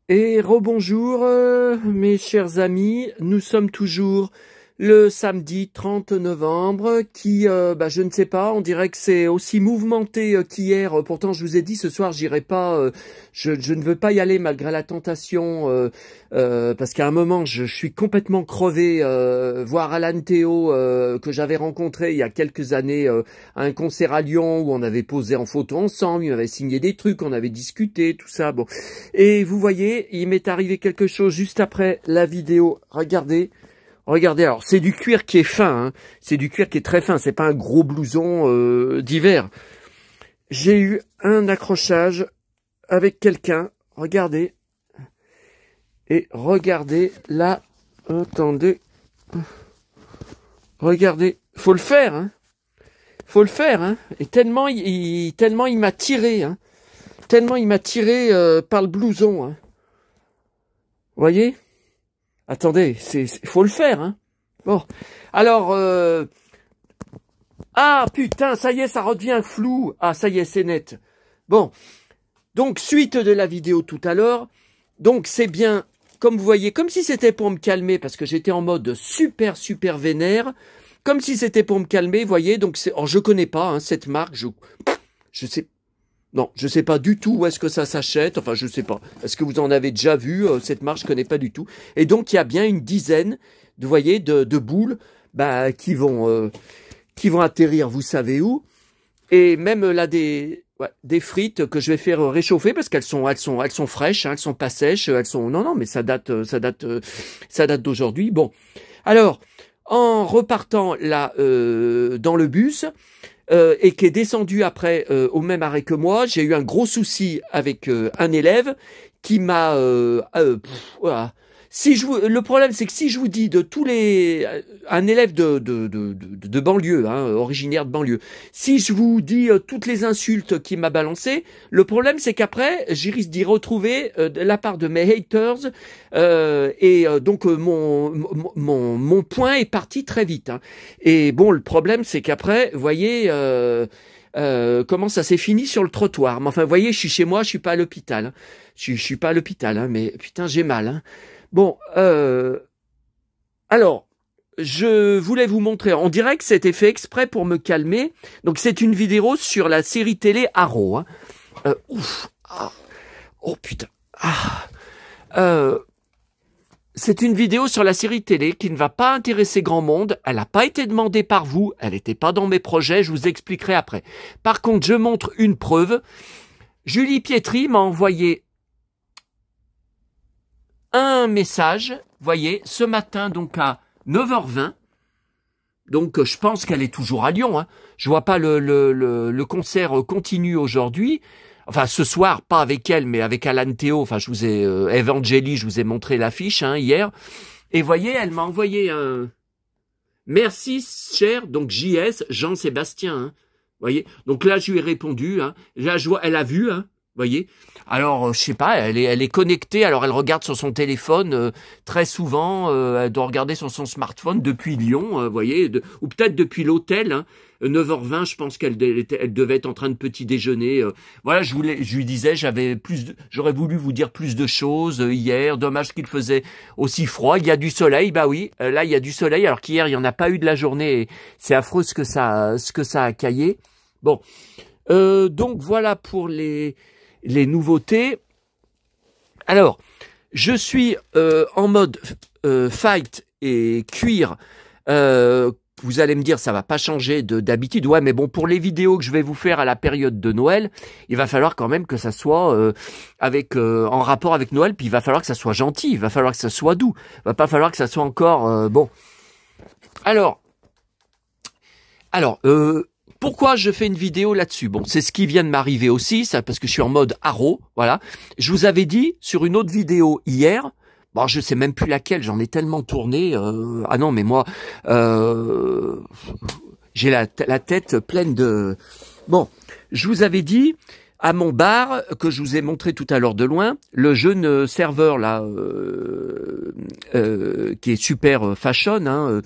Et rebonjour mes chers amis, nous sommes toujours le samedi 30 novembre qui, je ne sais pas, on dirait que c'est aussi mouvementé qu'hier. Pourtant je vous ai dit ce soir j'irai pas, je ne veux pas y aller malgré la tentation, parce qu'à un moment je suis complètement crevé, voir Alan Théo que j'avais rencontré il y a quelques années à un concert à Lyon où on avait posé en photo ensemble, il m'avait signé des trucs, on avait discuté, tout ça, bon. Et vous voyez, il m'est arrivé quelque chose juste après la vidéo, regardez. Regardez, alors c'est du cuir qui est fin, hein. C'est du cuir qui est très fin, c'est pas un gros blouson d'hiver. J'ai eu un accrochage avec quelqu'un, regardez, et regardez, là, attendez, regardez, faut le faire, hein, faut le faire, hein, et tellement il m'a tiré, hein, tellement il m'a tiré par le blouson, hein. Vous voyez? Attendez, faut le faire, hein. Bon, alors, ah putain, ça y est, ça redevient flou. Ah, ça y est, c'est net. Bon, donc suite de la vidéo tout à l'heure. Donc c'est bien, comme vous voyez, comme si c'était pour me calmer, parce que j'étais en mode super vénère, comme si c'était pour me calmer, vous voyez. Donc c'est, alors je connais pas hein, cette marque, je sais. Non, je sais pas du tout où est-ce que ça s'achète. Enfin, je sais pas. Est-ce que vous en avez déjà vu cette marque, je connais pas du tout. Et donc, il y a bien une dizaine, vous voyez, de boules qui vont atterrir, vous savez où. Et même là, des frites que je vais faire réchauffer parce qu'elles sont fraîches, hein, elles sont pas sèches. Non, mais ça date d'aujourd'hui. Bon, alors, en repartant là dans le bus, et qui est descendu après au même arrêt que moi, j'ai eu un gros souci avec un élève qui m'a... voilà. Le problème, c'est que si je vous dis de tous les... un élève de banlieue, hein, originaire de banlieue, si je vous dis toutes les insultes qu'il m'a balancées, le problème, c'est qu'après, j'y risque d'y retrouver de la part de mes haters, donc mon point est parti très vite. Hein. Et bon, le problème, c'est qu'après, vous voyez... comment ça s'est fini sur le trottoir. Mais enfin, vous voyez, je suis chez moi, je suis pas à l'hôpital. Hein. Je suis pas à l'hôpital, hein, mais putain, j'ai mal. Hein. Bon, alors, je voulais vous montrer, on dirait que c'était fait exprès pour me calmer. Donc, c'est une vidéo sur la série télé Arrow. Hein. Ouf, ah, oh putain. C'est une vidéo sur la série télé qui ne va pas intéresser grand monde. Elle n'a pas été demandée par vous. Elle n'était pas dans mes projets. Je vous expliquerai après. Par contre, je montre une preuve. Julie Pietri m'a envoyé un message, voyez, ce matin, donc à 9h20. Donc, je pense qu'elle est toujours à Lyon. Hein. Je vois pas le concert continue aujourd'hui. Enfin, ce soir, pas avec elle, mais avec Alan Théo. Enfin, je vous ai Evangélie, je vous ai montré l'affiche hein, hier. Et voyez, elle m'a envoyé un merci, cher, donc JS, Jean-Sébastien. Hein, voyez. Donc là, je lui ai répondu. Hein. Là, je vois, elle a vu. Hein, voyez. Alors, je sais pas, elle est connectée. Alors, elle regarde sur son téléphone très souvent. Elle doit regarder sur son smartphone depuis Lyon, voyez, ou peut-être depuis l'hôtel. Hein, 9h20, je pense qu'elle devait être en train de petit déjeuner. Voilà, je lui disais, j'aurais voulu vous dire plus de choses hier. Dommage qu'il faisait aussi froid. Il y a du soleil, bah oui. Là, il y a du soleil. Alors qu'hier, il y en a pas eu de la journée. C'est affreux ce que ça a caillé. Bon, donc voilà pour les nouveautés. Alors, je suis en mode fight et cuir. Vous allez me dire, ça va pas changer d'habitude. Ouais, mais bon, pour les vidéos que je vais vous faire à la période de Noël, il va falloir quand même que ça soit en rapport avec Noël. Puis il va falloir que ça soit gentil. Il va falloir que ça soit doux. Il va pas falloir que ça soit encore bon. Alors, pourquoi je fais une vidéo là-dessus? Bon, c'est ce qui vient de m'arriver aussi, ça, parce que je suis en mode haro, voilà. Je vous avais dit sur une autre vidéo hier, bon, je sais même plus laquelle, j'en ai tellement tourné. Ah non, mais moi, j'ai la tête pleine de... Bon, je vous avais dit à mon bar que je vous ai montré tout à l'heure de loin, le jeune serveur là, qui est super fashion, hein.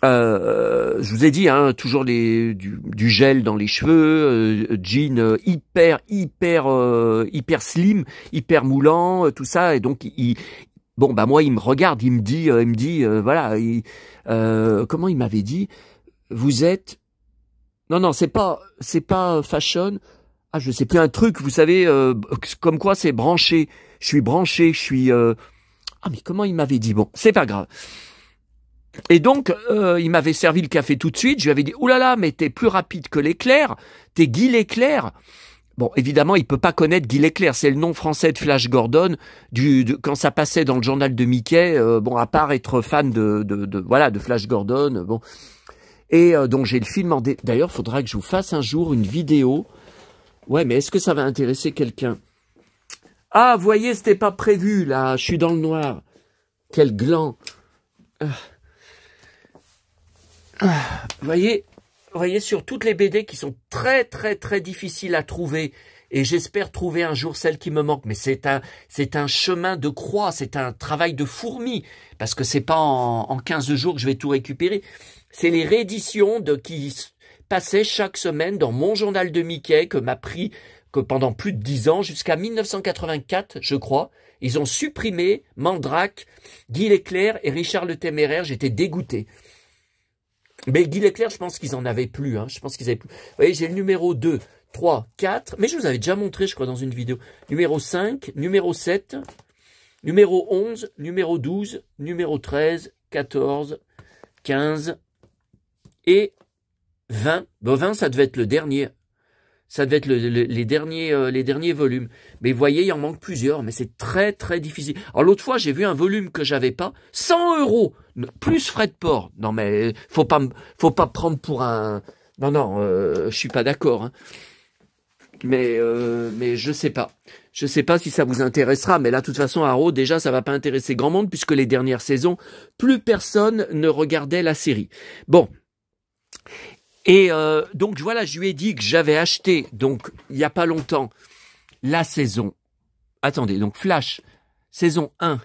Je vous ai dit, hein, toujours du gel dans les cheveux, jean hyper slim, hyper moulant, tout ça. Et donc, bon, bah moi, il me regarde, il me dit, voilà, comment il m'avait dit, vous êtes, non, c'est pas fashion. Ah, je sais plus, un truc, vous savez, comme quoi c'est branché. Je suis branché, ah, mais comment il m'avait dit? Bon, c'est pas grave. Et donc, il m'avait servi le café tout de suite. Je lui avais dit, oulala, mais t'es plus rapide que l'éclair. T'es Guy l'éclair. Bon, évidemment, il peut pas connaître Guy l'éclair. C'est le nom français de Flash Gordon. Quand ça passait dans le journal de Mickey, bon, à part être fan de Flash Gordon, bon. Et donc, j'ai le film en D'ailleurs, faudra que je vous fasse un jour une vidéo. Ouais, mais est-ce que ça va intéresser quelqu'un? Ah, vous voyez, c'était pas prévu, là. Je suis dans le noir. Quel gland. Vous voyez, sur toutes les BD qui sont très difficiles à trouver, et j'espère trouver un jour celle qui me manque, mais c'est un chemin de croix, c'est un travail de fourmi, parce que c'est pas en 15 jours que je vais tout récupérer. C'est les rééditions qui passaient chaque semaine dans mon journal de Mickey, que m'a pris que pendant plus de 10 ans, jusqu'à 1984, je crois. Ils ont supprimé Mandrake, Guy l'éclair et Richard le Téméraire. J'étais dégoûté. Mais Guy l'éclair, je pense qu'ils en avaient plus. Hein. Je pense qu'ils avaient plus. Vous voyez, j'ai le numéro 2, 3, 4. Mais je vous avais déjà montré, je crois, dans une vidéo. Numéro 5, numéro 7, numéro 11, numéro 12, numéro 13, 14, 15 et 20. Bon, 20, ça devait être le dernier. Ça devait être les derniers volumes. Mais vous voyez, il en manque plusieurs, mais c'est très difficile. Alors l'autre fois, j'ai vu un volume que j'avais pas, 100 €, plus frais de port. Non mais faut pas me prendre pour un. Non, je suis pas d'accord. Hein. Mais je sais pas. Je sais pas si ça vous intéressera, mais là, de toute façon, Arrow, déjà, ça va pas intéresser grand monde, puisque les dernières saisons, plus personne ne regardait la série. Bon. Et donc voilà, je lui ai dit que j'avais acheté, donc il n'y a pas longtemps, la saison. Attendez, donc Flash, saison 1,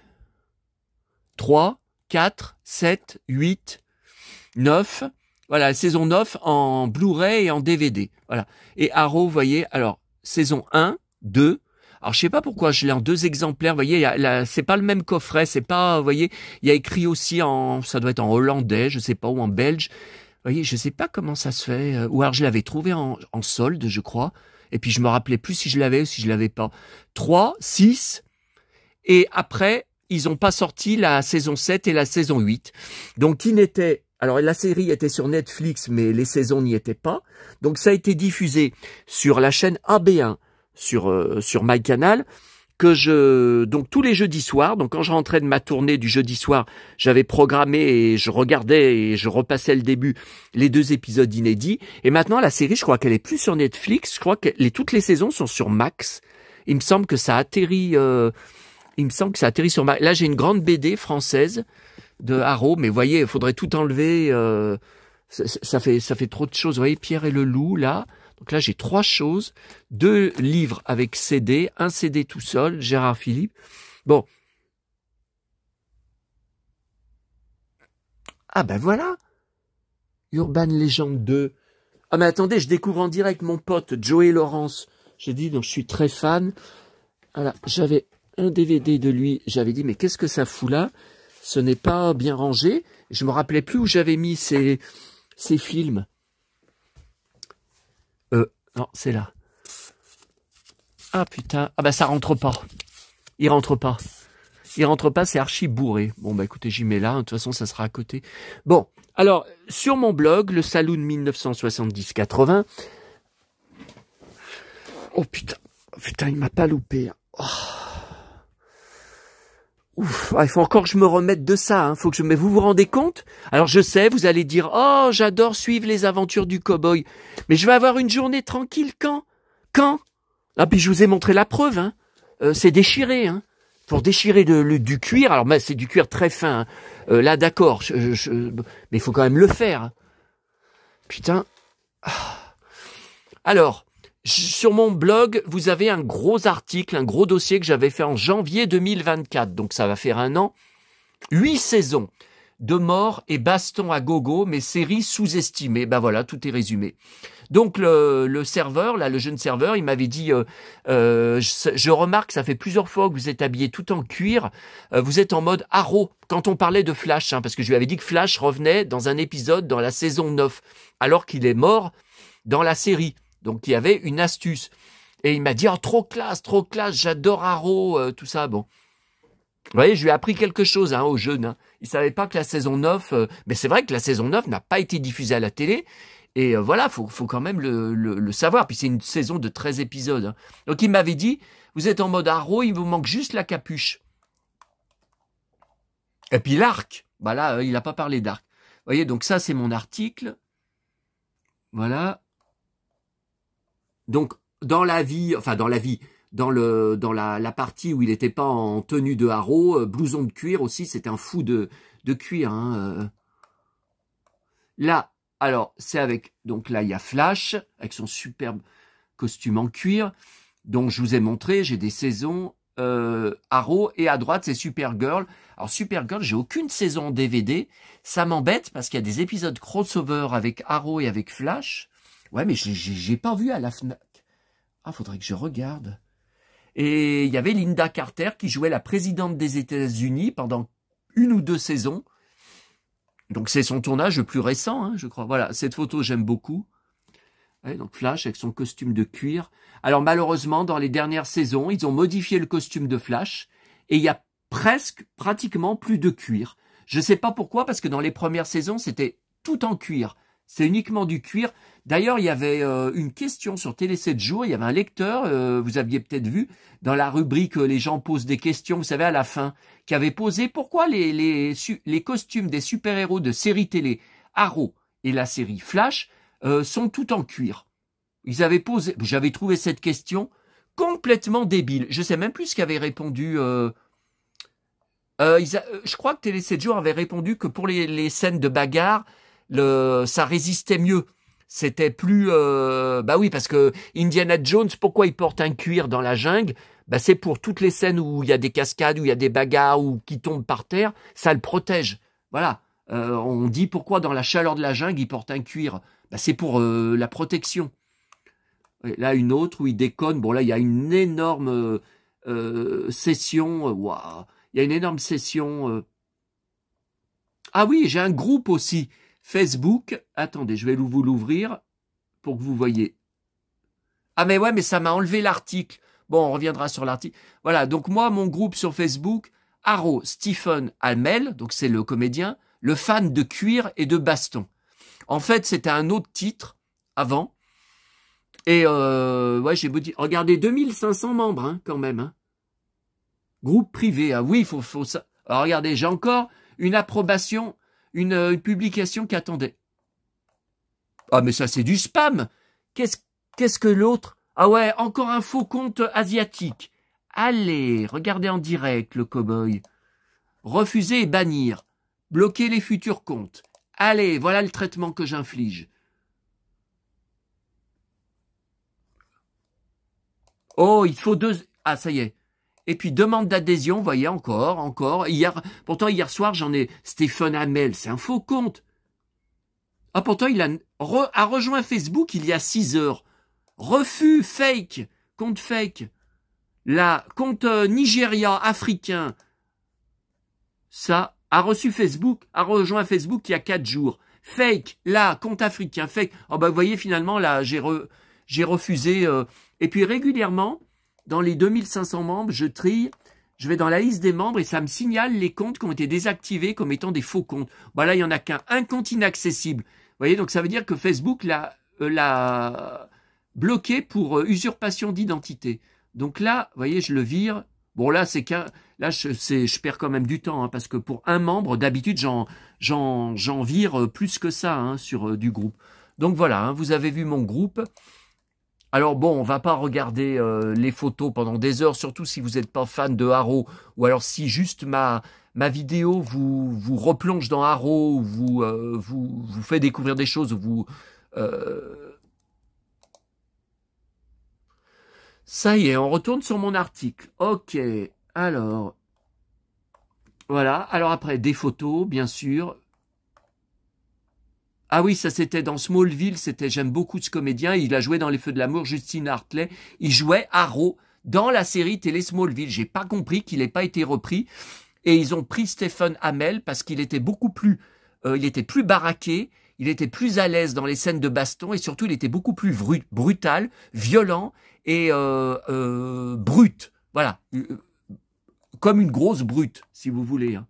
3, 4, 7, 8, 9. Voilà, la saison 9 en Blu-ray et en DVD. Voilà. Et Arrow, vous voyez, alors, saison 1, 2. Alors, je sais pas pourquoi je l'ai en 2 exemplaires. Vous voyez, c'est pas le même coffret. C'est pas, vous voyez, il y a écrit aussi ça doit être en hollandais, je sais pas, ou en belge. Vous voyez, je sais pas comment ça se fait. Ou alors je l'avais trouvé en solde, je crois. Et puis je me rappelais plus si je l'avais ou si je l'avais pas. 3, 6. Et après, ils ont pas sorti la saison 7 et la saison 8. Donc qui n'était... Alors la série était sur Netflix, mais les saisons n'y étaient pas. Donc ça a été diffusé sur la chaîne AB1, sur MyCanal. Donc tous les jeudis soirs, donc quand je rentrais de ma tournée du jeudi soir, j'avais programmé et je regardais et je repassais le début, les 2 épisodes inédits. Et maintenant, la série, je crois qu'elle est plus sur Netflix, je crois que toutes les saisons sont sur Max. Il me semble que ça atterrit, sur Max. Là, j'ai une grande BD française de Arrow, mais vous voyez, il faudrait tout enlever, ça fait trop de choses. Vous voyez, Pierre et le loup, là. Donc là, j'ai 3 choses, 2 livres avec CD, un CD tout seul, Gérard Philippe. Bon. Ah ben voilà. Urban Legend 2. Ah mais attendez, je découvre en direct mon pote Joey Lawrence. J'ai dit, donc je suis très fan. Voilà, j'avais un DVD de lui. J'avais dit, mais qu'est-ce que ça fout là? Ce n'est pas bien rangé. Je me rappelais plus où j'avais mis ces films. Non, c'est là. Ah putain, ah bah ça rentre pas. Il rentre pas, c'est archi bourré. Bon bah écoutez, j'y mets là, de toute façon ça sera à côté. Bon, alors, sur mon blog, le Saloon 1970-80. Oh putain, il m'a pas loupé. Oh. Ouf, il faut encore que je me remette de ça, hein. Mais vous vous rendez compte? Alors je sais, vous allez dire, oh, j'adore suivre les aventures du cow-boy. Mais je vais avoir une journée tranquille quand? Ah, puis je vous ai montré la preuve, hein. C'est déchiré, hein. Pour déchirer du cuir, alors c'est du cuir très fin, hein. Là d'accord, mais il faut quand même le faire. Hein. Putain. Alors, sur mon blog, vous avez un gros article, un gros dossier que j'avais fait en janvier 2024, donc ça va faire 1 an. 8 saisons de mort et baston à gogo, mais série sous-estimée. Ben voilà, tout est résumé. Donc le serveur, là, le jeune serveur, il m'avait dit, je remarque, ça fait plusieurs fois que vous êtes habillé tout en cuir, vous êtes en mode Arrow, quand on parlait de Flash, hein, parce que je lui avais dit que Flash revenait dans un épisode dans la saison 9, alors qu'il est mort dans la série. Donc il y avait une astuce. Et il m'a dit, oh, trop classe, j'adore Arrow, tout ça, bon. Vous voyez, je lui ai appris quelque chose au jeune. Hein. Il savait pas que la saison 9... mais c'est vrai que la saison 9 n'a pas été diffusée à la télé. Et voilà, faut quand même le savoir. Puis c'est une saison de 13 épisodes. Hein. Donc il m'avait dit, vous êtes en mode Arrow, il vous manque juste la capuche. Et puis l'arc. Bah là, il n'a pas parlé d'arc. Vous voyez, donc ça, c'est mon article. Voilà. Donc, dans la partie où il n'était pas en tenue de Arrow, blouson de cuir aussi, c'est un fou de cuir. Hein. Là, alors, c'est avec, donc là, il y a Flash, avec son superbe costume en cuir, dont je vous ai montré, j'ai des saisons Arrow, et à droite, c'est Supergirl. Alors, Supergirl, j'ai aucune saison en DVD, ça m'embête, parce qu'il y a des épisodes crossover avec Arrow et avec Flash. Ouais, mais j'ai pas vu à la FNAC. Ah, faudrait que je regarde. Et il y avait Linda Carter qui jouait la présidente des États-Unis pendant 1 ou 2 saisons. Donc c'est son tournage le plus récent, hein, je crois. Voilà, cette photo, j'aime beaucoup. Ouais, donc Flash avec son costume de cuir. Alors malheureusement, dans les dernières saisons, ils ont modifié le costume de Flash et il y a pratiquement plus de cuir. Je ne sais pas pourquoi, parce que dans les premières saisons, c'était tout en cuir. C'est uniquement du cuir. D'ailleurs, il y avait une question sur Télé 7 jours. Il y avait un lecteur, vous aviez peut-être vu, dans la rubrique les gens posent des questions, vous savez, à la fin, qui avait posé pourquoi les costumes des super-héros de séries télé Arrow et la série Flash sont tout en cuir. Ils avaient posé, j'avais trouvé cette question complètement débile. Je sais même plus ce qu'avait répondu. Je crois que Télé 7 jours avait répondu que pour les scènes de bagarre, ça résistait mieux. C'était plus... bah oui, parce que Indiana Jones, pourquoi il porte un cuir dans la jungle? Bah c'est pour toutes les scènes où il y a des cascades, où il y a des bagarres, ou qui tombent par terre, ça le protège. Voilà. On dit pourquoi dans la chaleur de la jungle, il porte un cuir. Bah c'est pour la protection. Et là, une autre où il déconne. Bon, là, il y a une énorme session. Waouh. Il y a une énorme session... Ah oui, j'ai un groupe aussi. Facebook, attendez, je vais vous l'ouvrir pour que vous voyez. Ah mais ouais, mais ça m'a enlevé l'article. Bon, on reviendra sur l'article. Voilà, donc moi, mon groupe sur Facebook, Arrow Stephen Amell, donc c'est le comédien, le fan de cuir et de baston. En fait, c'était un autre titre avant. Et ouais, j'ai beau dire, regardez, 2500 membres hein, quand même. Hein. Groupe privé, ah oui, il faut ça. Alors regardez, j'ai encore une approbation, une publication qui attendait. Ah mais ça c'est du spam. Qu'est-ce que l'autre? Ah ouais, encore un faux compte asiatique. Allez, regardez en direct le cow-boy. Refuser et bannir. Bloquer les futurs comptes. Allez, voilà le traitement que j'inflige. Oh, il faut 2... Ah, ça y est. Et puis, demande d'adhésion, vous voyez, encore. Pourtant, hier soir, j'en ai... Stephen Amell, c'est un faux compte. Ah, pourtant, il a rejoint Facebook il y a 6 heures. Refus fake. Compte fake. Là, compte Nigeria, africain. Ça, a rejoint Facebook il y a 4 jours. Fake. Là, compte africain, fake. Oh, bah, vous voyez, finalement, là, j'ai refusé... Et puis régulièrement, dans les 2500 membres, je trie, je vais dans la liste des membres et ça me signale les comptes qui ont été désactivés comme étant des faux comptes. Bah là, il n'y en a qu'un, un compte inaccessible. Vous voyez, donc ça veut dire que Facebook l'a bloqué pour usurpation d'identité. Donc là, vous voyez, je le vire. Bon là, je perds quand même du temps, hein, parce que pour un membre, d'habitude, j'en vire plus que ça hein, sur du groupe. Donc voilà, hein, vous avez vu mon groupe. Alors bon, on va pas regarder les photos pendant des heures, surtout si vous n'êtes pas fan de Arrow, ou alors si juste ma vidéo vous replonge dans Arrow, vous fait découvrir des choses, Ça y est, on retourne sur mon article. Ok, alors... Voilà. Alors après, des photos, bien sûr. Ah oui, ça c'était dans Smallville, j'aime beaucoup ce comédien, il a joué dans Les Feux de l'amour, Justin Hartley, il jouait Arrow dans la série télé Smallville. J'ai pas compris qu'il n'ait pas été repris, et ils ont pris Stephen Amell parce qu'il était beaucoup plus, il était plus baraqué, il était plus à l'aise dans les scènes de baston, et surtout il était beaucoup plus brutal, violent et brut. Voilà, comme une grosse brute, si vous voulez, hein.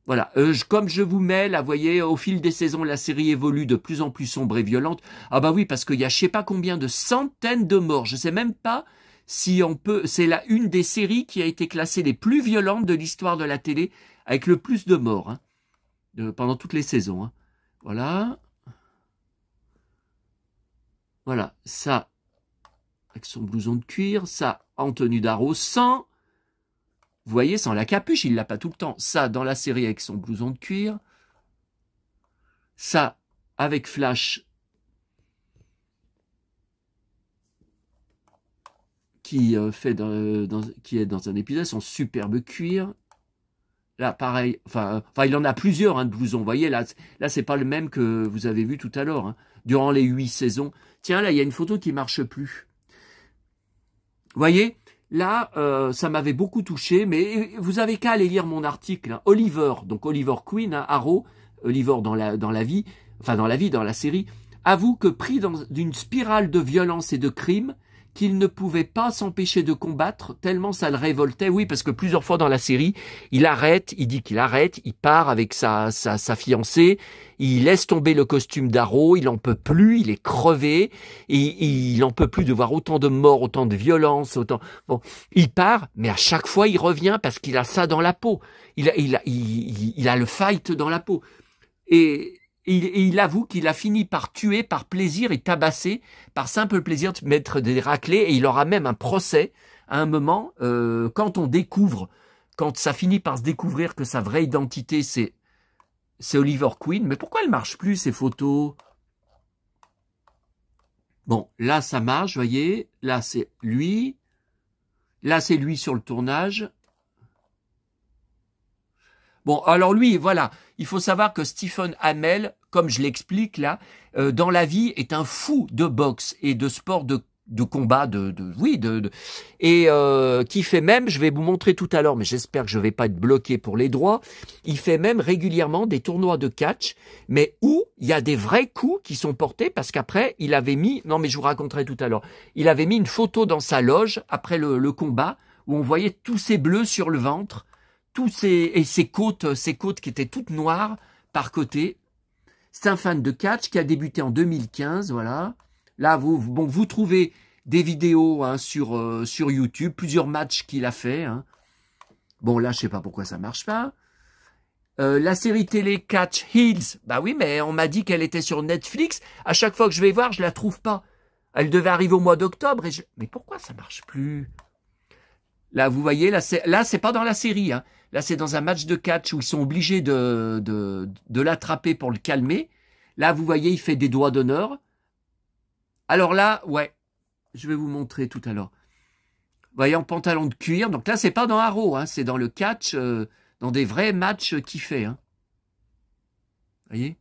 Voilà, comme je vous mets, là, vous voyez, au fil des saisons, la série évolue de plus en plus sombre et violente. Ah bah oui, parce qu'il y a je sais pas combien de centaines de morts. Je sais même pas si on peut... C'est une des séries qui a été classée les plus violentes de l'histoire de la télé, avec le plus de morts, hein, pendant toutes les saisons, hein. Voilà. Voilà, ça, avec son blouson de cuir, ça, en tenue d'Arrow, sans... Vous voyez, sans la capuche, il l'a pas tout le temps. Ça, dans la série avec son blouson de cuir. Ça, avec Flash, qui qui est dans un épisode, son superbe cuir. Là, pareil, enfin, il en a plusieurs, hein, de blousons. Vous voyez, là, c'est pas le même que vous avez vu tout à l'heure, hein, durant les 8 saisons. Tiens, là, il y a une photo qui marche plus. Vous voyez? Là, ça m'avait beaucoup touché, mais vous avez qu'à aller lire mon article, hein. Oliver, donc Oliver Queen, hein, Arrow, Oliver dans la vie, dans la série, avoue que pris dans une spirale de violence et de crimes, qu'il ne pouvait pas s'empêcher de combattre, tellement ça le révoltait. Oui, parce que plusieurs fois dans la série, il dit qu'il arrête, il part avec sa fiancée, il laisse tomber le costume d'Arrow, il en peut plus, il est crevé, et il en peut plus de voir autant de morts, autant de violence, autant... Bon, il part, mais à chaque fois il revient parce qu'il a ça dans la peau. Il a le fight dans la peau. Et il avoue qu'il a fini par tuer par plaisir et tabasser par simple plaisir de mettre des raclés, et il aura même un procès à un moment quand ça finit par se découvrir que sa vraie identité c'est Oliver Queen. Mais pourquoi elle marche plus ces photos? Bon, là ça marche, voyez, là c'est lui sur le tournage. Bon, alors lui, voilà, il faut savoir que Stephen Amell, comme je l'explique là, dans la vie, est un fou de boxe et de sport de combat, et qui fait même, je vais vous montrer tout à l'heure, mais j'espère que je vais pas être bloqué pour les droits, il fait même régulièrement des tournois de catch, mais où il y a des vrais coups qui sont portés, parce qu'après, il avait mis, non mais je vous raconterai tout à l'heure, il avait mis une photo dans sa loge, après le combat, où on voyait tous ces bleus sur le ventre, ses côtes qui étaient toutes noires par côté. C'est un fan de catch qui a débuté en 2015, voilà. Là, vous trouvez des vidéos, hein, sur YouTube, plusieurs matchs qu'il a fait, hein. Bon, là, je sais pas pourquoi ça marche pas. La série télé Catch Hills, bah oui, mais on m'a dit qu'elle était sur Netflix. À chaque fois que je vais voir, je la trouve pas. Elle devait arriver au mois d'octobre, mais pourquoi ça marche plus? Là, vous voyez, là, c'est pas dans la série, hein. Là, c'est dans un match de catch où ils sont obligés de l'attraper pour le calmer. Là, vous voyez, il fait des doigts d'honneur. Alors là, ouais, je vais vous montrer tout à l'heure. Vous voyez, en pantalon de cuir. Donc là, c'est pas dans Arrow, hein, c'est dans le catch, dans des vrais matchs qu'il fait, hein. Vous voyez?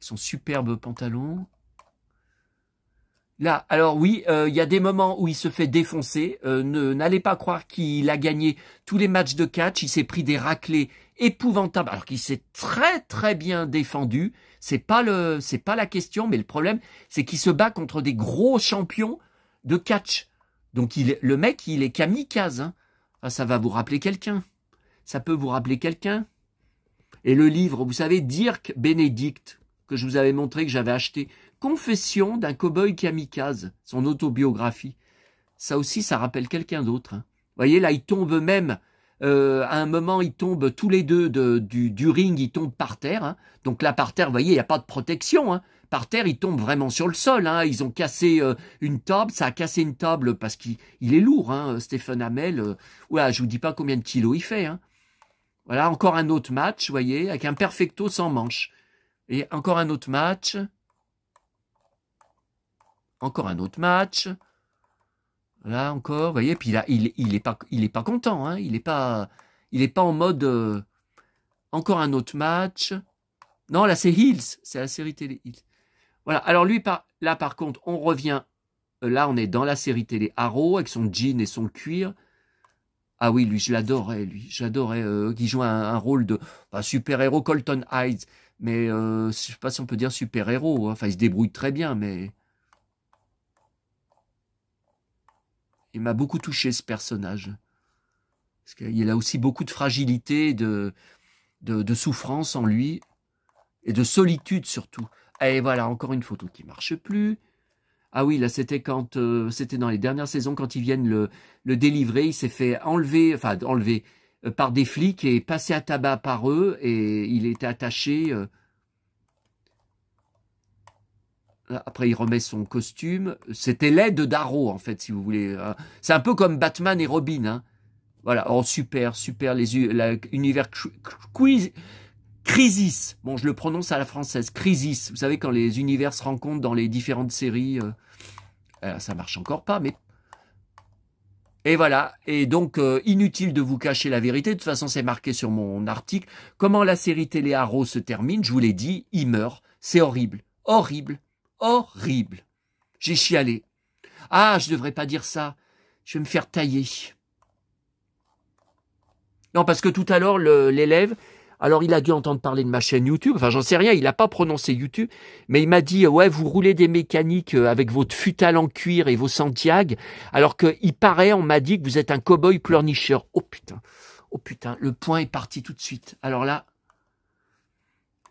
Son superbe pantalon. Là, alors oui, il y a des moments où il se fait défoncer. N'allez pas croire qu'il a gagné tous les matchs de catch. Il s'est pris des raclés épouvantables, alors qu'il s'est très très bien défendu. C'est pas la question, mais le problème, c'est qu'il se bat contre des gros champions de catch. Donc le mec, il est kamikaze, hein. Ah, ça va vous rappeler quelqu'un. Ça peut vous rappeler quelqu'un. Et le livre, vous savez, Dirk Benedict, que je vous avais montré, que j'avais acheté. Confession d'un cow-boy kamikaze, son autobiographie. Ça aussi, ça rappelle quelqu'un d'autre, hein. Vous voyez, là, ils tombent même, à un moment, ils tombent tous les deux du ring, ils tombent par terre, hein. Donc là, par terre, vous voyez, il n'y a pas de protection, hein. Par terre, ils tombent vraiment sur le sol, hein. Ils ont cassé une table, ça a cassé une table parce qu'il est lourd, hein, Stephen Amell. Voilà, je vous dis pas combien de kilos il fait, hein. Voilà, encore un autre match, vous voyez, avec un perfecto sans manche. Et encore un autre match. Encore un autre match. Là encore, vous voyez, puis là, il est pas content, hein, il est pas en mode encore un autre match. Non, là c'est Hills, c'est la série télé Hills. Voilà. Alors lui, là par contre, on revient. Là, on est dans la série télé Arrow avec son jean et son cuir. Ah oui, lui, je l'adorais, lui. J'adorais qu'il joue un rôle de super-héros Colton Hyde. Mais je sais pas si on peut dire super-héros. Hein. Enfin, il se débrouille très bien, mais il m'a beaucoup touché ce personnage. Parce qu'il a aussi beaucoup de fragilité, de souffrance en lui, et de solitude surtout. Et voilà, encore une photo qui marche plus. Ah oui, là c'était quand c'était dans les dernières saisons quand ils viennent le délivrer, il s'est fait enlever par des flics et passer à tabac par eux et il était attaché. Après il remet son costume. C'était l'aide d'Arrow en fait, si vous voulez. C'est un peu comme Batman et Robin. Hein. Voilà, oh super, super l'univers quiz. Crisis, bon je le prononce à la française, Crisis, vous savez quand les univers se rencontrent dans les différentes séries, ça marche encore pas, mais... Et voilà, et donc inutile de vous cacher la vérité, de toute façon c'est marqué sur mon article, comment la série télé Arrow se termine, je vous l'ai dit, il meurt, c'est horrible, horrible, horrible. J'ai chialé. Ah, je devrais pas dire ça, je vais me faire tailler. Non, parce que tout à l'heure, l'élève, alors il a dû entendre parler de ma chaîne YouTube, enfin j'en sais rien, il n'a pas prononcé YouTube, mais il m'a dit, ouais, vous roulez des mécaniques avec votre futal en cuir et vos Santiago, alors qu'il paraît, on m'a dit que vous êtes un cow-boy pleurnicheur. Oh putain, le point est parti tout de suite. Alors là,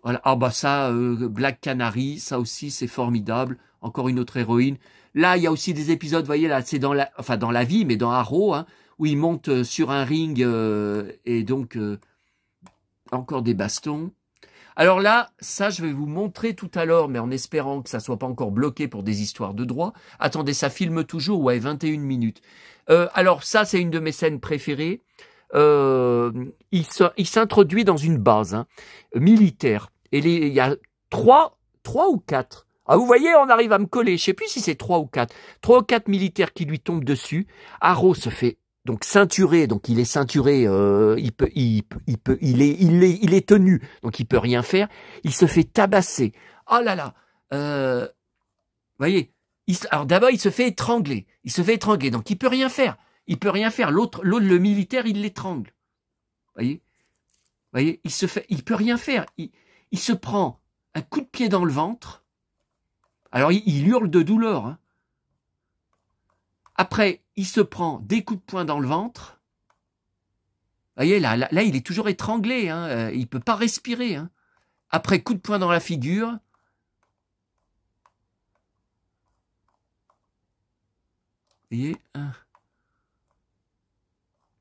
voilà, ah bah ça, Black Canary, ça aussi c'est formidable, encore une autre héroïne. Là, il y a aussi des épisodes, vous voyez là, c'est dans la vie, mais dans Arrow, hein, où il monte sur un ring et donc encore des bastons. Alors là, ça je vais vous montrer tout à l'heure, mais en espérant que ça soit pas encore bloqué pour des histoires de droit. Attendez, ça filme toujours, ouais, 21 minutes. Alors ça, c'est une de mes scènes préférées. Il s'introduit dans une base hein, militaire. Et il y a trois ou quatre. Ah, vous voyez, on arrive à me coller. Je sais plus si c'est 3 ou 4. 3 ou 4 militaires qui lui tombent dessus. Arrow se fait donc ceinturé, donc il est ceinturé, il est tenu, donc il peut rien faire. Il se fait tabasser. Oh là là, vous voyez. Alors d'abord il se fait étrangler. Il se fait étrangler, donc il peut rien faire. Il peut rien faire. L'autre, le militaire, il l'étrangle. Voyez, voyez, il peut rien faire. Il se prend un coup de pied dans le ventre. Alors il hurle de douleur. Hein. Après, il se prend des coups de poing dans le ventre. Vous voyez, là, il est toujours étranglé. Hein. Il ne peut pas respirer. Hein. Après, coup de poing dans la figure. Vous voyez hein.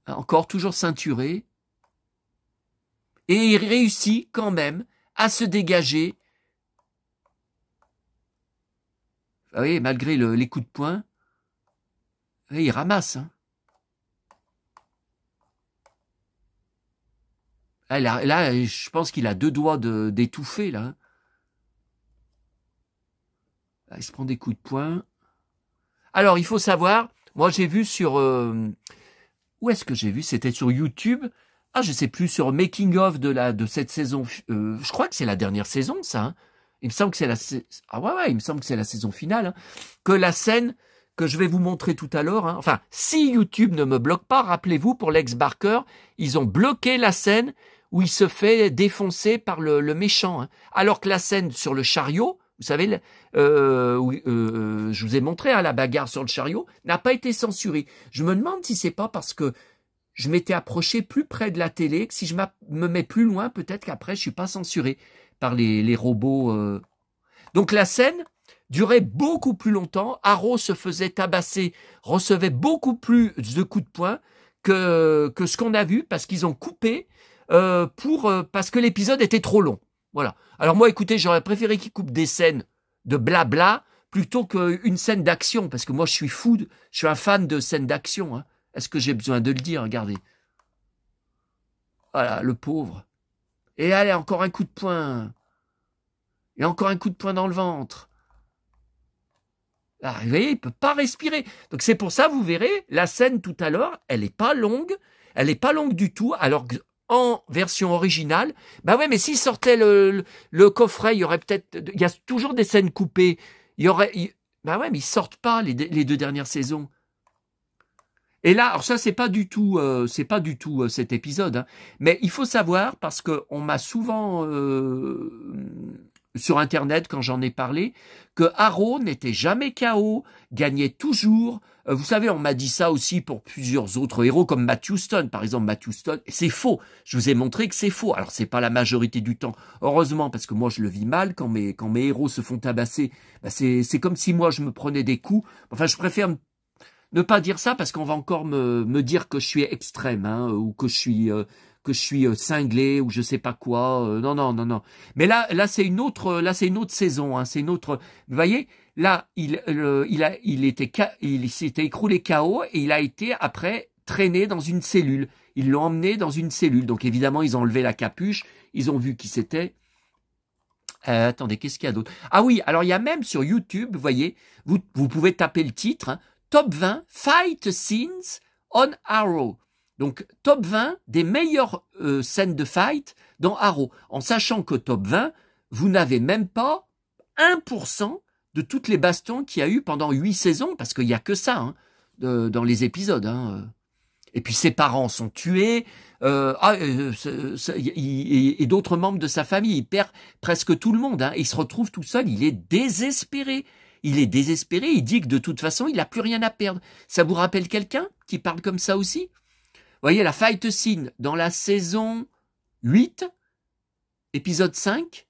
Encore toujours ceinturé. Et il réussit quand même à se dégager. Vous voyez, malgré les coups de poing. Et il ramasse. Hein. Là, je pense qu'il a 2 doigts d'étouffer. Là. Là, il se prend des coups de poing. Alors, il faut savoir, moi j'ai vu sur... où est-ce que j'ai vu? C'était sur YouTube. Ah, je sais plus, sur Making of de cette saison. Je crois que c'est la dernière saison, ça. Hein. Il me semble que c'est il me semble que c'est la saison finale. Hein. Que la scène que je vais vous montrer tout à l'heure. Hein. Enfin, si YouTube ne me bloque pas, rappelez-vous, pour Lex Barker, ils ont bloqué la scène où il se fait défoncer par le méchant. Hein. Alors que la scène sur le chariot, vous savez, je vous ai montré hein, la bagarre sur le chariot, n'a pas été censurée. Je me demande si c'est pas parce que je m'étais approché plus près de la télé, que si je me mets plus loin, peut-être qu'après je suis pas censuré par les robots. Donc la scène durait beaucoup plus longtemps. Arrow se faisait tabasser, recevait beaucoup plus de coups de poing que ce qu'on a vu parce qu'ils ont coupé parce que l'épisode était trop long. Voilà. Alors moi, écoutez, j'aurais préféré qu'ils coupent des scènes de blabla plutôt qu'une scène d'action parce que moi, je suis un fan de scènes d'action. Hein. Est-ce que j'ai besoin de le dire? Regardez. Voilà, le pauvre. Et allez, encore un coup de poing. Et encore un coup de poing dans le ventre. Ah, vous voyez, il peut pas respirer. Donc c'est pour ça, vous verrez, la scène tout à l'heure, elle est pas longue. Elle est pas longue du tout, alors que en version originale, bah ouais, mais s'il sortait le coffret, il y aurait peut-être, il y a toujours des scènes coupées. Bah ouais, mais ils sortent pas les deux dernières saisons. Et là, alors ça, c'est pas du tout cet épisode, hein. Mais il faut savoir, parce que on m'a souvent sur Internet, quand j'en ai parlé, que Arrow n'était jamais KO, gagnait toujours. Vous savez, on m'a dit ça aussi pour plusieurs autres héros, comme Matt Houston, par exemple. Matt Houston, c'est faux. Je vous ai montré que c'est faux. Alors, c'est pas la majorité du temps. Heureusement, parce que moi, je le vis mal quand mes héros se font tabasser. Bah, c'est comme si moi, je me prenais des coups. Enfin, je préfère ne pas dire ça parce qu'on va encore me dire que je suis extrême, hein, ou que je suis cinglé ou je sais pas quoi. Non, non, non, non. Mais là c'est une autre saison, hein, c'est une autre. Vous voyez, là il s'était écroulé KO et il a été après traîné dans une cellule. Ils l'ont emmené dans une cellule. Donc évidemment ils ont enlevé la capuche, ils ont vu qui c'était. Attendez, qu'est-ce qu'il y a d'autre? Ah oui, alors il y a même sur YouTube, vous voyez, vous pouvez taper le titre, hein, Top 20 Fight Scenes on Arrow. Donc, top 20 des meilleures scènes de fight dans Arrow. En sachant que top 20, vous n'avez même pas 1% de toutes les bastons qu'il y a eu pendant 8 saisons, parce qu'il n'y a que ça, hein, dans les épisodes. Hein. Et puis ses parents sont tués, et d'autres membres de sa famille. Il perd presque tout le monde. Hein, il se retrouve tout seul, il est désespéré. Il est désespéré, il dit que de toute façon, il n'a plus rien à perdre. Ça vous rappelle quelqu'un qui parle comme ça aussi? Vous voyez, la fight scene dans la saison 8, épisode 5,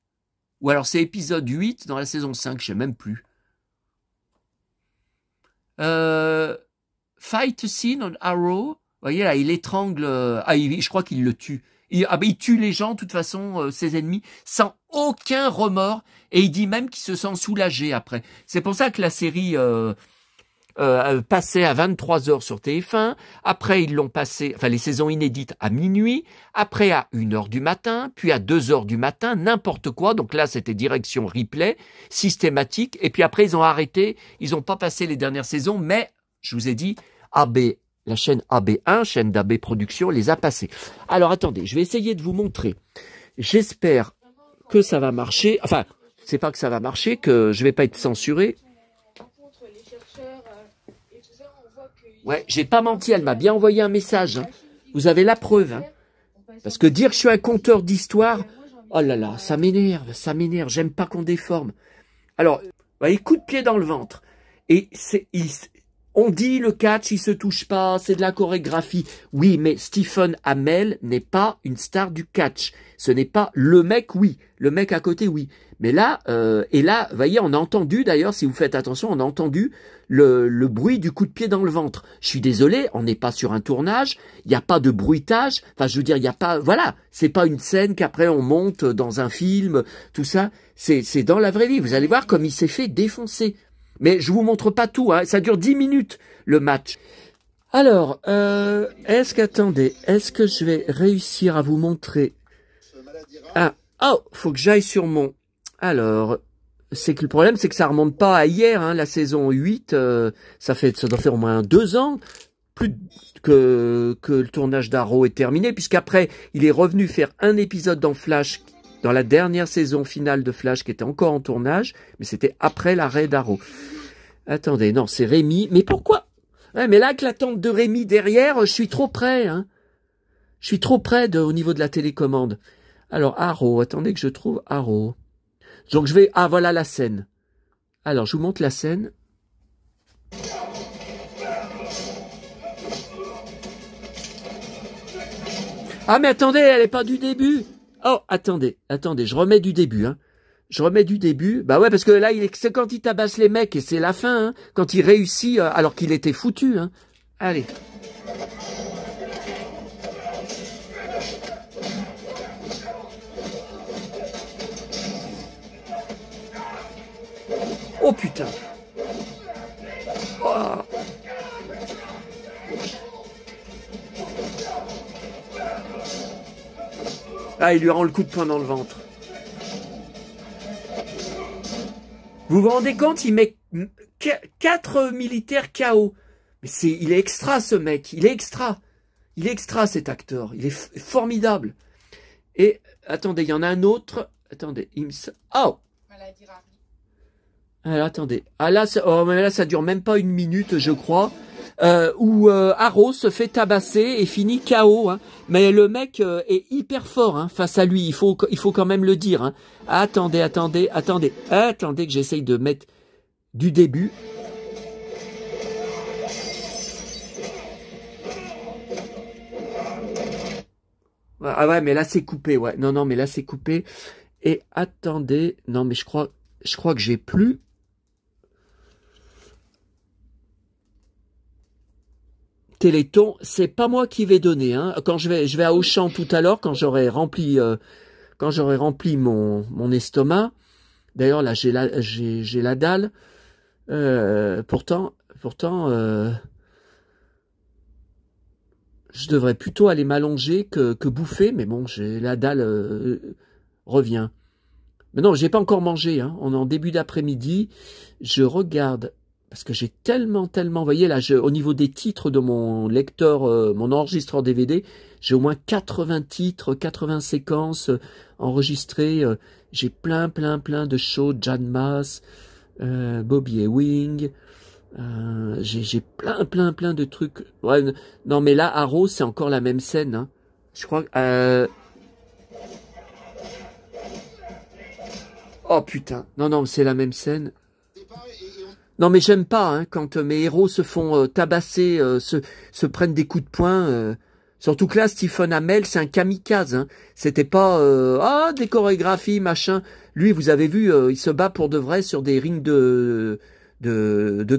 ou alors c'est épisode 8 dans la saison 5, je ne sais même plus. Fight scene on Arrow, vous voyez là, il étrangle, je crois qu'il le tue. Il tue les gens, de toute façon, ses ennemis, sans aucun remords, et il dit même qu'il se sent soulagé après. C'est pour ça que la série passait à 23h sur TF1, après ils l'ont passé, enfin les saisons inédites à minuit, après à 1h du matin, puis à 2h du matin, n'importe quoi, donc là c'était direction replay, systématique, et puis après ils ont arrêté, ils n'ont pas passé les dernières saisons, mais, je vous ai dit, AB, la chaîne AB1, chaîne d'AB Productions, les a passés. Alors attendez, je vais essayer de vous montrer. J'espère que ça va marcher. Enfin, c'est pas que ça va marcher, que je vais pas être censuré. Ouais, j'ai pas menti, elle m'a bien envoyé un message. Hein. Vous avez la preuve. Hein. Parce que dire que je suis un conteur d'histoire, oh là là, ça m'énerve, j'aime pas qu'on déforme. Alors, vous voyez, coup de pied dans le ventre. Et on dit le catch, il se touche pas, c'est de la chorégraphie. Oui, mais Stephen Amell n'est pas une star du catch. Ce n'est pas le mec, oui. Le mec à côté, oui. Mais là, vous voyez, on a entendu, d'ailleurs, si vous faites attention, on a entendu le bruit du coup de pied dans le ventre. Je suis désolé, on n'est pas sur un tournage, il n'y a pas de bruitage. Enfin, je veux dire, il n'y a pas, voilà, c'est pas une scène qu'après on monte dans un film, tout ça. C'est dans la vraie vie. Vous allez voir comme il s'est fait défoncer. Mais je vous montre pas tout, hein. Ça dure 10 minutes, le match. Alors, est-ce que je vais réussir à vous montrer? Ah, oh, faut que j'aille sur mon... Alors, c'est que le problème, c'est que ça remonte pas à hier, hein, la saison 8, ça doit faire au moins 2 ans, plus que le tournage d'Arrow est terminé, puisqu'après, il est revenu faire un épisode dans Flash, dans la dernière saison finale de Flash, qui était encore en tournage, mais c'était après l'arrêt d'Arrow. Attendez, non, c'est Rémi. Mais pourquoi? Ouais, mais là, avec la tente de Rémi derrière, je suis trop près, hein. Je suis trop près au niveau de la télécommande. Alors, Arrow, attendez que je trouve Arrow. Donc, je vais... Ah, voilà la scène. Alors, je vous montre la scène. Ah, mais attendez, elle est pas du début. Oh, attendez, je remets du début, hein. Je remets du début. Bah ouais, parce que là, c'est quand il tabasse les mecs et c'est la fin, hein. Quand il réussit, alors qu'il était foutu, hein. Allez. Oh putain. Oh. Ah, il lui rend le coup de poing dans le ventre. Vous vous rendez compte, il met 4 militaires KO. Mais il est extra ce mec, il est extra. Il est extra cet acteur, il est formidable. Et attendez, il y en a un autre. Attendez, oh. Alors, attendez. Ah là, ça dure même pas 1 minute, je crois. Où Arrow se fait tabasser et finit KO. Hein. Mais le mec est hyper fort hein, face à lui. Il faut quand même le dire. Hein. Attendez que j'essaye de mettre du début. Ah ouais, mais là c'est coupé. Ouais, non, mais là c'est coupé. Et attendez, non, mais je crois que j'ai plus. Téléthon, c'est pas moi qui vais donner. Hein. Quand je vais à Auchan tout à l'heure, quand j'aurai rempli mon estomac. D'ailleurs là, j'ai la dalle. Pourtant, je devrais plutôt aller m'allonger que bouffer, mais bon, j'ai la dalle revient. Mais non, j'ai pas encore mangé. Hein. On est en début d'après-midi. Je regarde. Parce que j'ai tellement, vous voyez là, au niveau des titres de mon lecteur, mon enregistreur DVD, j'ai au moins 80 titres, 80 séquences enregistrées. J'ai plein de shows, Jan Maas, Bobby Ewing. J'ai plein de trucs. Ouais, non mais là, Arrow, c'est encore la même scène. Hein. Je crois que... Oh putain, non, c'est la même scène. Non mais j'aime pas hein, quand mes héros se font tabasser, se prennent des coups de poing. Surtout que là, Stephen Amell, c'est un kamikaze. Hein. C'était pas des chorégraphies, machin. Lui, vous avez vu, il se bat pour de vrai sur des rings de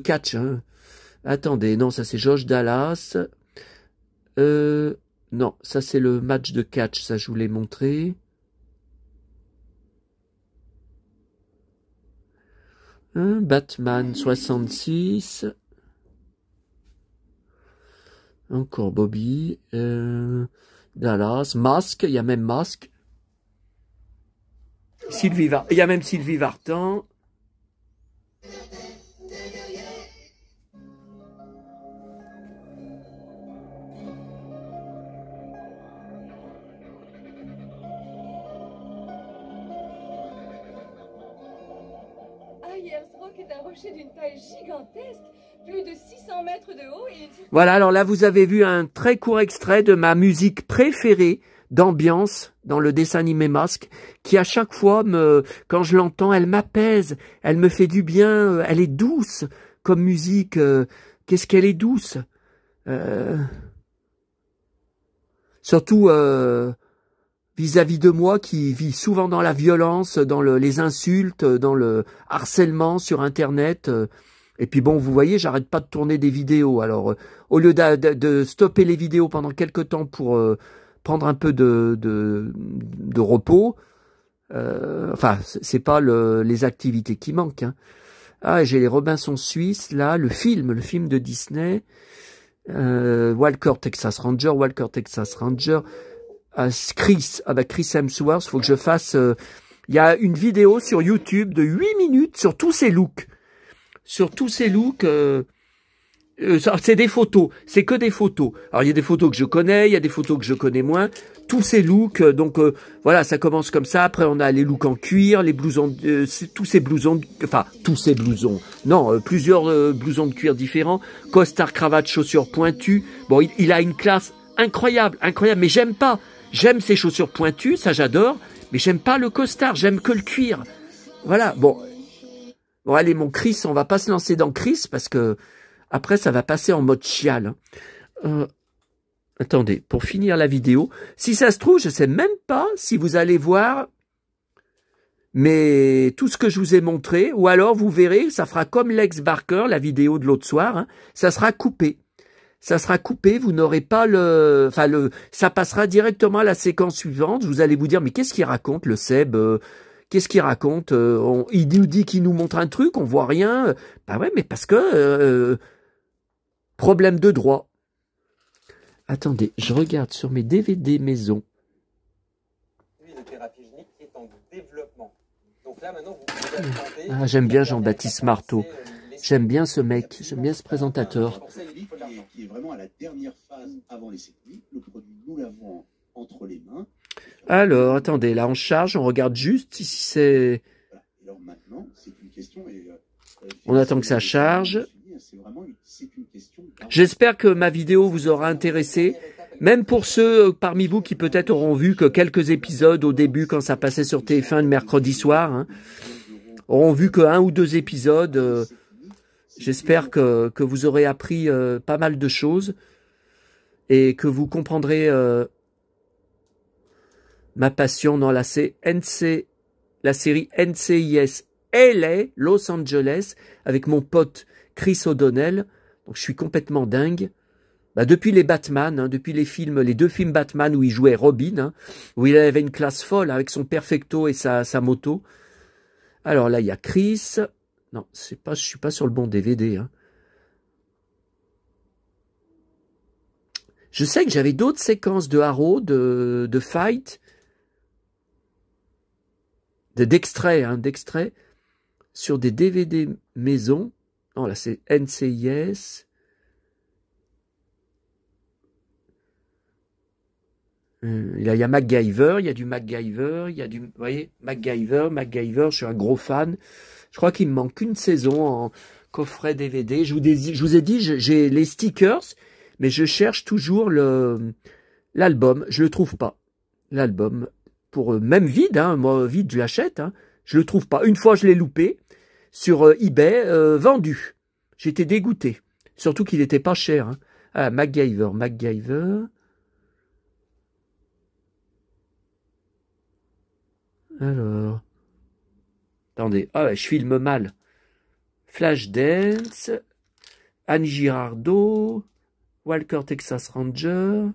catch. Hein. Attendez, non, ça c'est Josh Dallas. Non, ça c'est le match de catch, ça je vous l'ai montré. Batman 66. Encore Bobby. Dallas. Mask. Il y a même Mask. Il y a même Sylvie Vartan. D'une taille gigantesque, plus de 600 mètres de haut. Et... Voilà, alors là, vous avez vu un très court extrait de ma musique préférée d'ambiance dans le dessin animé Mask, qui à chaque fois, quand je l'entends, elle m'apaise, elle me fait du bien, elle est douce comme musique. Qu'est-ce qu'elle est douce surtout vis-à-vis de moi qui vis souvent dans la violence, dans les insultes, dans le harcèlement sur Internet. Et puis bon, vous voyez, j'arrête pas de tourner des vidéos. Alors, au lieu de stopper les vidéos pendant quelques temps pour prendre un peu de repos, enfin, c'est pas les activités qui manquent. Hein. Ah, j'ai les Robinson Suisses, là, le film de Disney, Walker Texas Ranger, Chris Hemsworth, faut que je fasse... Il y a une vidéo sur YouTube de 8 minutes sur tous ces looks. Sur tous ces looks, c'est des photos, c'est que des photos. Alors il y a des photos que je connais, il y a des photos que je connais moins. Tous ces looks, donc voilà, ça commence comme ça. Après on a les looks en cuir, les blousons, tous ces blousons, non, plusieurs blousons de cuir différents, costard, cravate, chaussures pointues. Bon, il a une classe incroyable, mais j'aime pas. J'aime ces chaussures pointues, ça j'adore, mais j'aime pas le costard, j'aime que le cuir. Voilà, bon, allez, mon Chris, on va pas se lancer dans Chris, parce que après ça va passer en mode chial. Attendez, pour finir la vidéo, si ça se trouve, je sais même pas si vous allez voir mais tout ce que je vous ai montré, ou alors vous verrez, ça fera comme Lex Barker, la vidéo de l'autre soir, hein, ça sera coupé. Ça sera coupé, vous n'aurez pas ça passera directement à la séquence suivante. Vous allez vous dire, mais qu'est-ce qu'il raconte, le Seb qu'est-ce qu'il raconte il nous dit qu'il nous montre un truc, on voit rien. Bah ouais, mais parce que problème de droit. Attendez, je regarde sur mes DVD maison. De thérapie génique est en développement. Donc là, maintenant, vous pouvez j'aime bien Jean-Baptiste Marteau. J'aime bien ce mec, j'aime bien ce présentateur. Pour ça, il dit qui est vraiment à la dernière phase avant l'essai clinique. Le produit, nous l'avons entre les mains. Alors, attendez, là on charge, on regarde juste si c'est... Voilà. Et alors maintenant, c'est une question... On attend que ça charge. C'est une question... J'espère que ma vidéo vous aura intéressé. Même pour ceux parmi vous qui peut-être auront vu que quelques épisodes au début quand ça passait sur TF1 le mercredi soir, hein, auront vu que 1 ou 2 épisodes. J'espère que vous aurez appris pas mal de choses et que vous comprendrez ma passion dans la série NCIS LA, Los Angeles, avec mon pote Chris O'Donnell. Donc je suis complètement dingue. Bah, depuis les Batman, hein, depuis les films, les 2 films Batman où il jouait Robin, hein, où il avait une classe folle avec son perfecto et sa moto. Alors là, il y a Chris. Non, je suis pas sur le bon DVD. Hein. Je sais que j'avais d'autres séquences de Arrow, de fight, d'extraits sur des DVD maison. Non, là c'est NCIS. Il y a MacGyver, il y a du MacGyver, il y a du, vous voyez, MacGyver, je suis un gros fan. Je crois qu'il me manque une saison en coffret DVD. Je vous ai dit, j'ai les stickers, mais je cherche toujours l'album. Je le trouve pas. L'album, pour même vide, hein, moi vide, je l'achète. Hein, je le trouve pas. Une fois, je l'ai loupé sur eBay, vendu. J'étais dégoûté. Surtout qu'il n'était pas cher. Hein. Ah, MacGyver. Alors, attendez, ah, je filme mal. Flashdance, Annie Girardot, Walker Texas Ranger,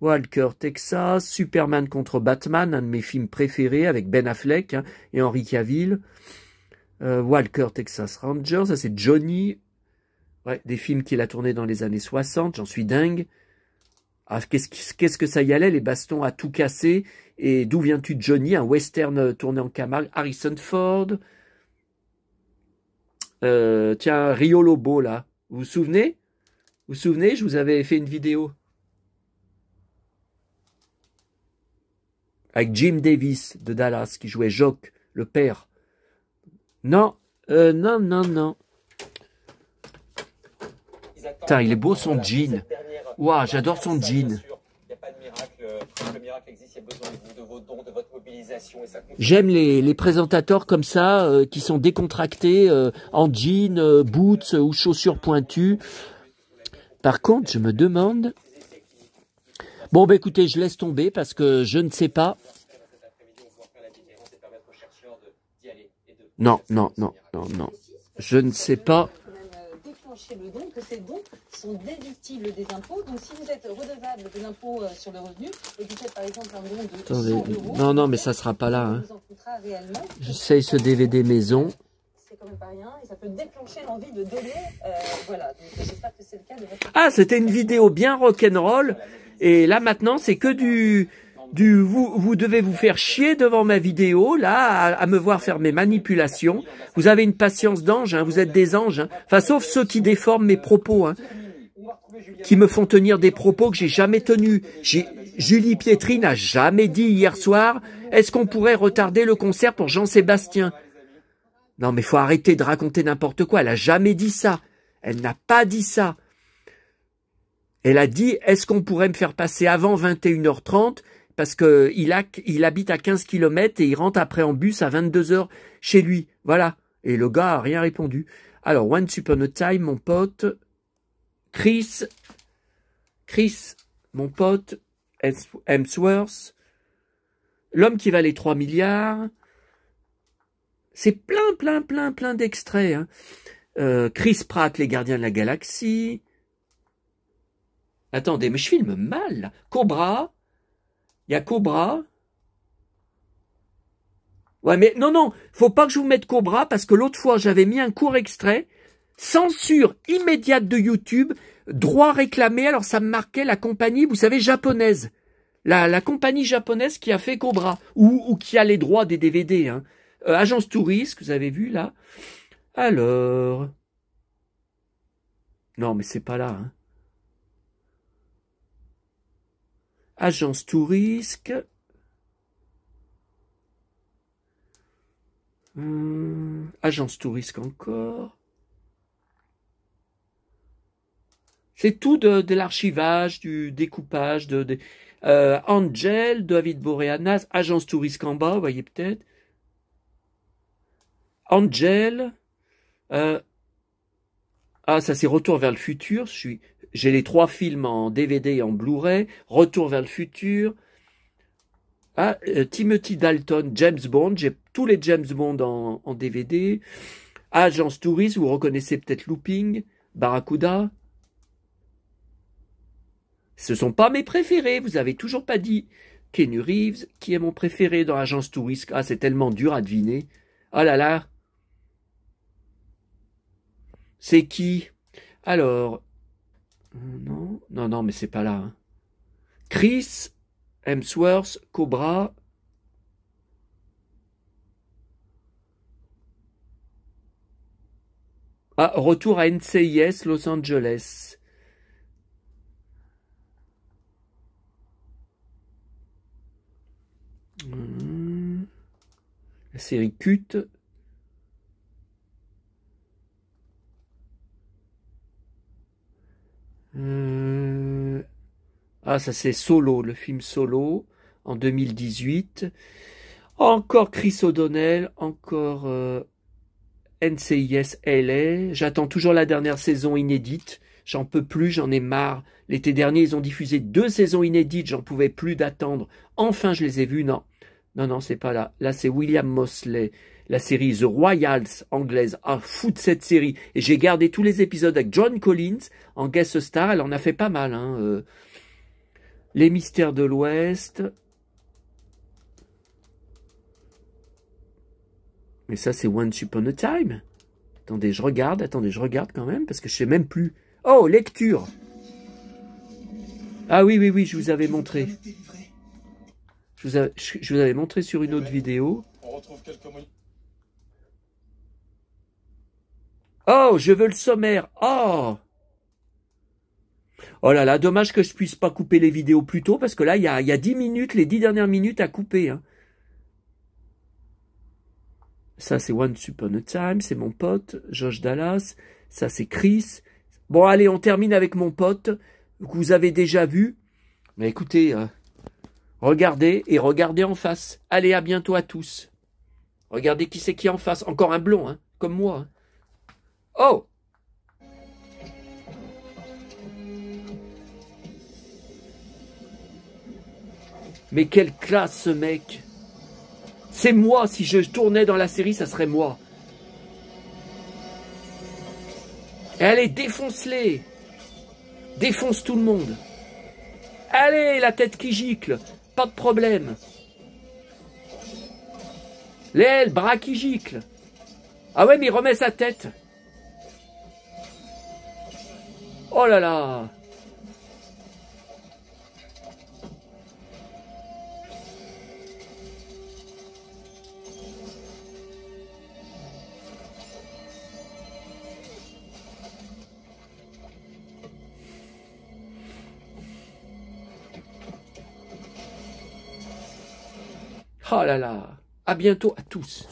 Walker Texas, Superman contre Batman, un de mes films préférés avec Ben Affleck hein, et Henry Cavill. Walker Texas Ranger, ça c'est Johnny. Ouais, des films qu'il a tournés dans les années 60, j'en suis dingue. Ah, qu'est-ce que ça y allait, les bastons à tout casser. Et d'où viens-tu, Johnny? Un western tourné en Camargue. Harrison Ford. Tiens, Rio Lobo, là. Vous vous souvenez? Vous vous souvenez? Je vous avais fait une vidéo. Avec Jim Davis de Dallas, qui jouait Jock, le père. Non, non. Putain, il est beau son jean. Waouh, j'adore son jean. J'aime les présentateurs comme ça, qui sont décontractés, en jean, boots ou chaussures pointues. Par contre, je me demande... Bon, bah écoutez, je laisse tomber parce que je ne sais pas. Non. Je ne sais pas. Le don, que ces dons sont déductibles des impôts. Donc, si vous êtes redevable de l'impôt sur le revenu et que vous faites par exemple un don de 100 €, non, mais ça sera pas là. Hein. vous en coûtera réellement. J'essaye ce DVD maison. C'est quand même pas rien et ça peut déclencher l'envie de donner. Voilà. Donc, j'espère que c'est le cas de votre... Ah, c'était une vidéo bien rock'n'roll. Et là, maintenant, c'est que vous devez vous faire chier devant ma vidéo, là, à me voir faire mes manipulations. Vous avez une patience d'ange, hein, vous êtes des anges. Hein. Enfin, sauf ceux qui déforment mes propos, hein, qui me font tenir des propos que j'ai jamais tenus. Julie Pietri n'a jamais dit hier soir, est-ce qu'on pourrait retarder le concert pour Jean-Sébastien? Non, mais faut arrêter de raconter n'importe quoi. Elle a jamais dit ça. Elle n'a pas dit ça. Elle a dit, est-ce qu'on pourrait me faire passer avant 21h30 parce qu'il habite à 15 km et il rentre après en bus à 22h chez lui. Voilà. Et le gars a rien répondu. Alors, Once Upon a Time, mon pote. Chris, mon pote. Hemsworth. L'homme qui valait 3 milliards. C'est plein d'extraits. Hein. Chris Pratt, les Gardiens de la Galaxie. Attendez, mais je filme mal, là. Cobra. Il y a Cobra. Ouais, mais non, faut pas que je vous mette Cobra, parce que l'autre fois, j'avais mis un court extrait. Censure immédiate de YouTube. Droit réclamé. Alors, ça me marquait la compagnie, vous savez, japonaise. La compagnie japonaise qui a fait Cobra. Ou qui a les droits des DVD, hein. Agence Touriste, vous avez vu là. Alors... Non, mais c'est pas là. Hein. Agence Touriste. Agence Touriste encore. C'est tout de l'archivage, du découpage, Angel, David Boreanaz, Agence Touriste en bas, vous voyez peut-être. Angel. Ah, ça c'est Retour vers le futur. J'ai les 3 films en DVD et en Blu-ray. Retour vers le futur. Ah, Timothy Dalton, James Bond. J'ai tous les James Bond en DVD. Agence Touriste, vous reconnaissez peut-être Looping, Barracuda. Ce sont pas mes préférés, vous avez toujours pas dit. Keanu Reeves, qui est mon préféré dans Agence Touriste. Ah, c'est tellement dur à deviner. Oh là là. C'est qui? Alors, non, mais c'est pas là. Hein. Chris Hemsworth, Cobra. Ah, retour à NCIS Los Angeles. La série culte. Ah, ça c'est Solo, le film Solo, en 2018. Encore Chris O'Donnell, encore NCIS LA. J'attends toujours la dernière saison inédite. J'en peux plus, j'en ai marre. L'été dernier, ils ont diffusé 2 saisons inédites, j'en pouvais plus d'attendre. Enfin, je les ai vues, non. Non, c'est pas là. Là, c'est William Mosley. La série The Royals anglaise. Ah, fou de cette série. Et j'ai gardé tous les épisodes avec John Collins en guest star. Elle en a fait pas mal. Hein. Les Mystères de l'Ouest. Mais ça, c'est Once Upon a Time. Attendez, je regarde quand même, parce que je sais même plus. Oh, lecture. Ah oui, je vous avais montré. Je vous avais montré sur une autre vidéo. On retrouve quelques mots. Oh, je veux le sommaire. Oh là là, dommage que je puisse pas couper les vidéos plus tôt, parce que là, il y a 10 minutes, les 10 dernières minutes à couper. Hein. Ça, c'est Once Upon a Time, c'est mon pote, Josh Dallas. Ça, c'est Chris. Bon, allez, on termine avec mon pote, que vous avez déjà vu. Mais écoutez, regardez et regardez en face. Allez, à bientôt à tous. Regardez qui c'est qui est en face. Encore un blond, hein, comme moi. Hein. Oh! Mais quelle classe ce mec! C'est moi, si je tournais dans la série, ça serait moi. Et allez, défonce-les! Défonce tout le monde! Allez, la tête qui gicle! Pas de problème! L'aile, bras qui gicle! Ah ouais, mais il remet sa tête! Oh là là! Oh là là! À bientôt à tous!